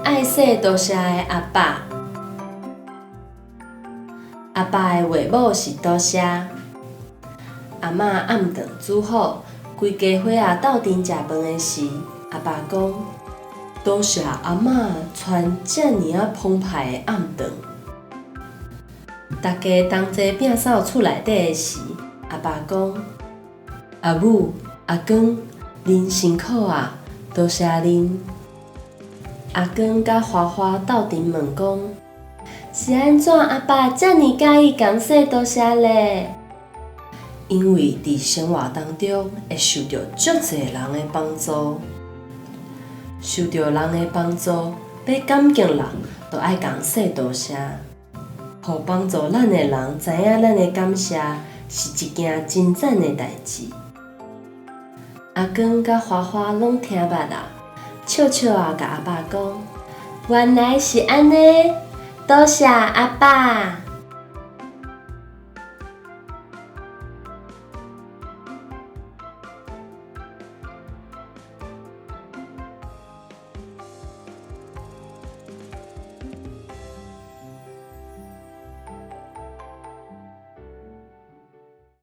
爱说多谢的阿爸。阿爸的话母是多谢。阿嬷暗顿煮好，规家伙仔斗阵食饭的时，阿爸讲：多谢阿嬷传遮尔啊澎湃的暗顿。大家同齐摒扫厝内底的时，阿爸讲：阿母、阿公，恁辛苦啊，多谢恁。阿公甲花花斗阵问讲：是安怎阿爸遮尔介意讲说多谢咧？因为伫生活当中会受到足侪人的帮助，受到人的帮助，要感激人，就爱讲说多谢。互帮助咱的人知影咱的感谢是一件真赞的代志。阿公甲花花拢听捌啊，笑笑啊，甲阿爸讲：原来是安尼，多谢阿爸。